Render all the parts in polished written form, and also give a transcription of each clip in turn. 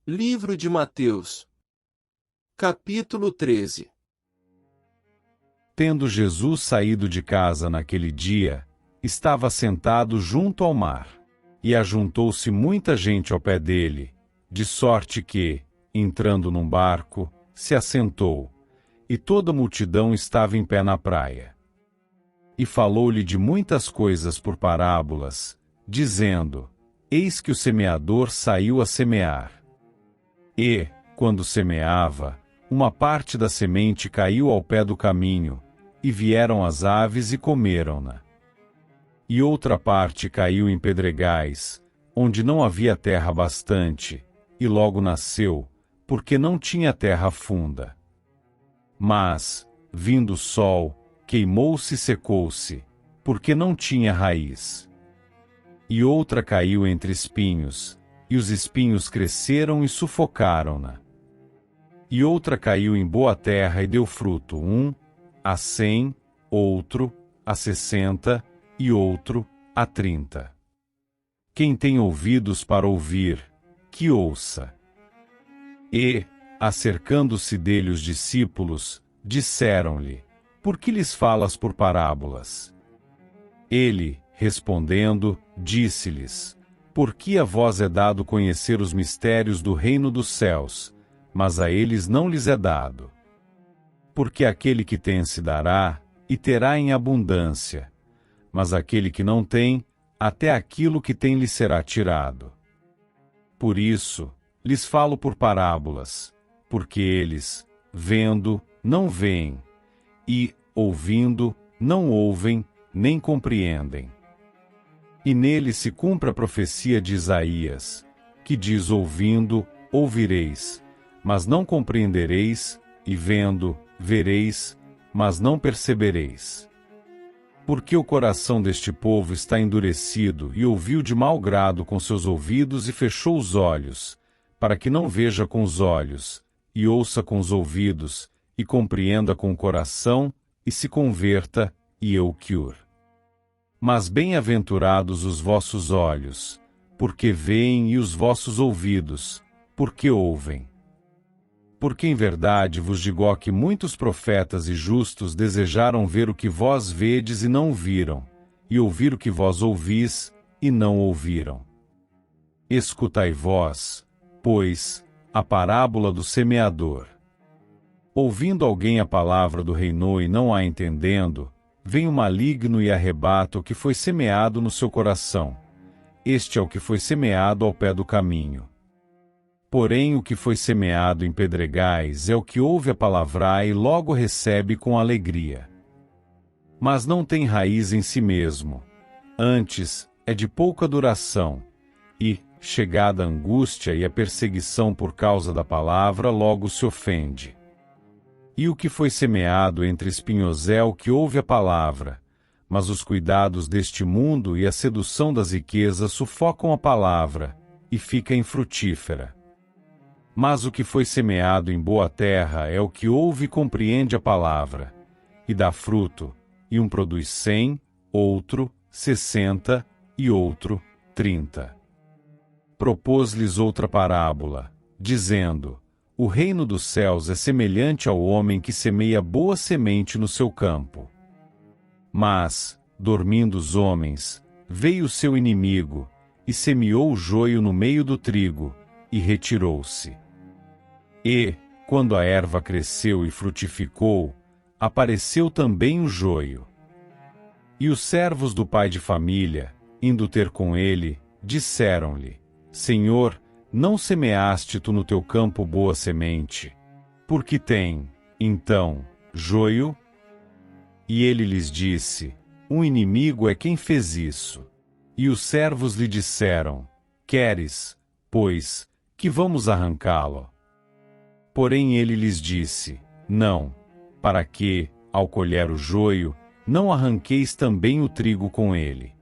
Livro de Mateus, capítulo 13. Tendo Jesus saído de casa naquele dia, estava sentado junto ao mar, e ajuntou-se muita gente ao pé dele, de sorte que, entrando num barco, se assentou, e toda a multidão estava em pé na praia. E falou-lhe de muitas coisas por parábolas, dizendo: Eis que o semeador saiu a semear. E, quando semeava, uma parte da semente caiu ao pé do caminho, e vieram as aves e comeram-na. E outra parte caiu em pedregais, onde não havia terra bastante, e logo nasceu, porque não tinha terra funda. Mas, vindo o sol, queimou-se e secou-se, porque não tinha raiz. E outra caiu entre espinhos, e os espinhos cresceram e sufocaram-na. E outra caiu em boa terra e deu fruto, a 100, outro, a 60, e outro, a 30. Quem tem ouvidos para ouvir, que ouça. E, acercando-se dele os discípulos, disseram-lhe: Por que lhes falas por parábolas? Ele, respondendo, disse-lhes: Por que a vós é dado conhecer os mistérios do reino dos céus, mas a eles não lhes é dado? Porque aquele que tem se dará, e terá em abundância, mas aquele que não tem, até aquilo que tem lhe será tirado. Por isso, lhes falo por parábolas, porque eles, vendo, não veem, e, ouvindo, não ouvem, nem compreendem. E nele se cumpre a profecia de Isaías, que diz: ouvindo, ouvireis, mas não compreendereis, e vendo, vereis, mas não percebereis. Porque o coração deste povo está endurecido, e ouviu de mau grado com seus ouvidos e fechou os olhos, para que não veja com os olhos, e ouça com os ouvidos, e compreenda com o coração, e se converta, e eu cure. Mas bem-aventurados os vossos olhos, porque veem, e os vossos ouvidos, porque ouvem. Porque em verdade vos digo que muitos profetas e justos desejaram ver o que vós vedes e não viram, e ouvir o que vós ouvis, e não ouviram. Escutai vós, pois, a parábola do semeador. Ouvindo alguém a palavra do reino e não a entendendo, vem o maligno e arrebata o que foi semeado no seu coração. Este é o que foi semeado ao pé do caminho. Porém o que foi semeado em pedregais é o que ouve a palavra e logo recebe com alegria. Mas não tem raiz em si mesmo. Antes, é de pouca duração. E, chegada a angústia e a perseguição por causa da palavra, logo se ofende. E o que foi semeado entre espinhos é o que ouve a palavra, mas os cuidados deste mundo e a sedução das riquezas sufocam a palavra, e fica infrutífera. Mas o que foi semeado em boa terra é o que ouve e compreende a palavra, e dá fruto, e um produz 100, outro, 60, e outro, 30. Propôs-lhes outra parábola, dizendo: O reino dos céus é semelhante ao homem que semeia boa semente no seu campo. Mas, dormindo os homens, veio o seu inimigo, e semeou o joio no meio do trigo, e retirou-se. E, quando a erva cresceu e frutificou, apareceu também o joio. E os servos do pai de família, indo ter com ele, disseram-lhe: Senhor, não semeaste tu no teu campo boa semente? Porque tem, então, joio? E ele lhes disse: Um inimigo é quem fez isso. E os servos lhe disseram: Queres, pois, que vamos arrancá-lo? Porém ele lhes disse: Não, para que, ao colher o joio, não arranqueis também o trigo com ele.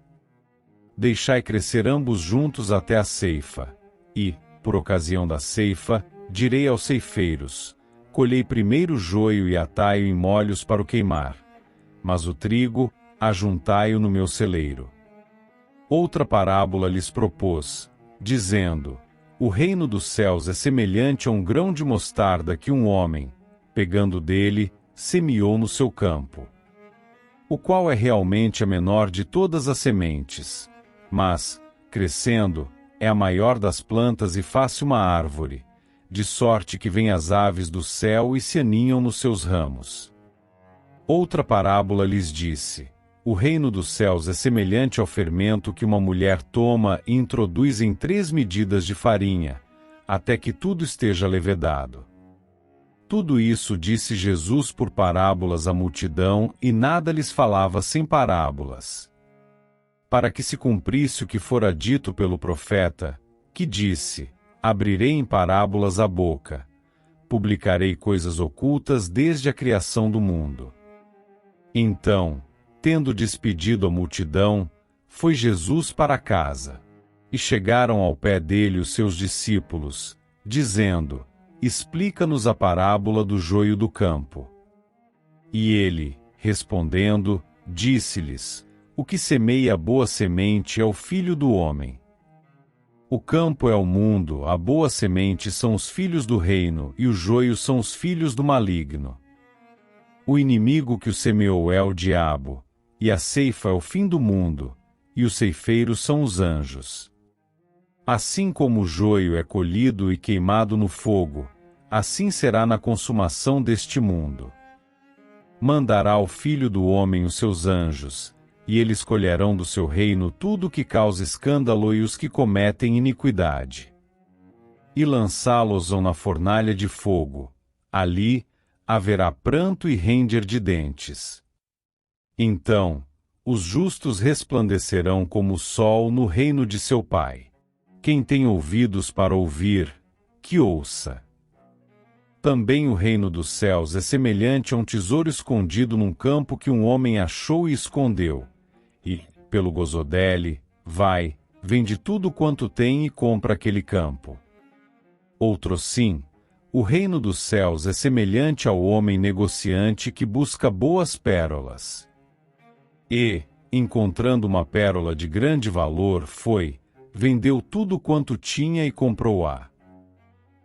Deixai crescer ambos juntos até a ceifa. E, por ocasião da ceifa, direi aos ceifeiros: Colhei primeiro o joio e atai-o em molhos para o queimar, mas o trigo, ajuntai-o no meu celeiro. Outra parábola lhes propôs, dizendo: o reino dos céus é semelhante a um grão de mostarda que um homem, pegando dele, semeou no seu campo. O qual é realmente a menor de todas as sementes, mas, crescendo, é a maior das plantas e faz-se uma árvore, de sorte que vêm as aves do céu e se aninham nos seus ramos. Outra parábola lhes disse: o reino dos céus é semelhante ao fermento que uma mulher toma e introduz em 3 medidas de farinha, até que tudo esteja levedado. Tudo isso disse Jesus por parábolas à multidão, e nada lhes falava sem parábolas. Para que se cumprisse o que fora dito pelo profeta, que disse: abrirei em parábolas a boca, publicarei coisas ocultas desde a criação do mundo. Então, tendo despedido a multidão, foi Jesus para casa. E chegaram ao pé dele os seus discípulos, dizendo: explica-nos a parábola do joio do campo. E ele, respondendo, disse-lhes: o que semeia a boa semente é o Filho do homem. O campo é o mundo, a boa semente são os filhos do reino, e o joio são os filhos do maligno. O inimigo que o semeou é o diabo, e a ceifa é o fim do mundo, e os ceifeiros são os anjos. Assim como o joio é colhido e queimado no fogo, assim será na consumação deste mundo. Mandará o Filho do homem os seus anjos, e eles colherão do seu reino tudo que causa escândalo e os que cometem iniquidade. E lançá-los-ão na fornalha de fogo. Ali haverá pranto e ranger de dentes. Então, os justos resplandecerão como o sol no reino de seu Pai. Quem tem ouvidos para ouvir, que ouça. Também o reino dos céus é semelhante a um tesouro escondido num campo que um homem achou e escondeu. E, pelo gozo dele, vai, vende tudo quanto tem e compra aquele campo. Outro sim, o reino dos céus é semelhante ao homem negociante que busca boas pérolas. E, encontrando uma pérola de grande valor, foi, vendeu tudo quanto tinha e comprou-a.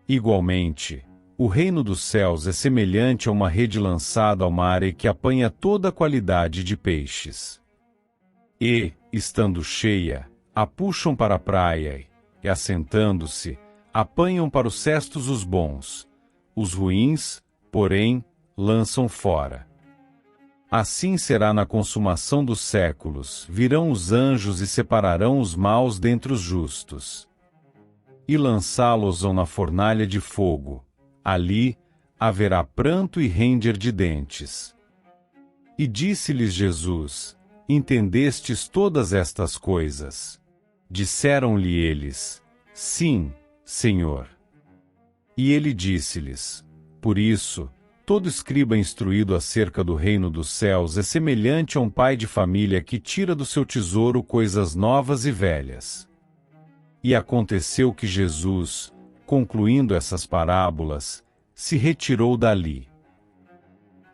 Igualmente, o reino dos céus é semelhante a uma rede lançada ao mar e que apanha toda a qualidade de peixes. E, estando cheia, a puxam para a praia, e assentando-se, apanham para os cestos os bons. Os ruins, porém, lançam fora. Assim será na consumação dos séculos, virão os anjos e separarão os maus dentre os justos. E lançá-los-ão na fornalha de fogo. Ali haverá pranto e ranger de dentes. E disse-lhes Jesus: entendestes todas estas coisas? Disseram-lhe eles: sim, Senhor. E ele disse-lhes: por isso, todo escriba instruído acerca do reino dos céus é semelhante a um pai de família que tira do seu tesouro coisas novas e velhas. E aconteceu que Jesus, concluindo essas parábolas, se retirou dali.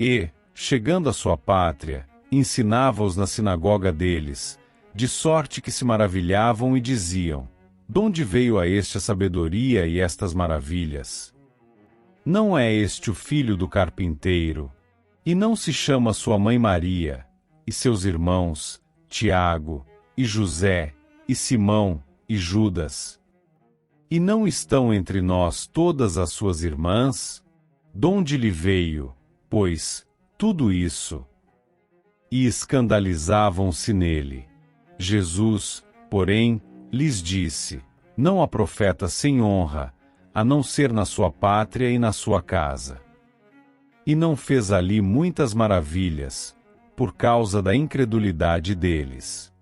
E, chegando à sua pátria, ensinava-os na sinagoga deles, de sorte que se maravilhavam e diziam: donde veio a este a sabedoria e estas maravilhas? Não é este o filho do carpinteiro? E não se chama sua mãe Maria, e seus irmãos, Tiago, e José, e Simão, e Judas? E não estão entre nós todas as suas irmãs? Donde lhe veio, pois, tudo isso? E escandalizavam-se nele. Jesus, porém, lhes disse: não há profeta sem honra, a não ser na sua pátria e na sua casa. E não fez ali muitas maravilhas, por causa da incredulidade deles.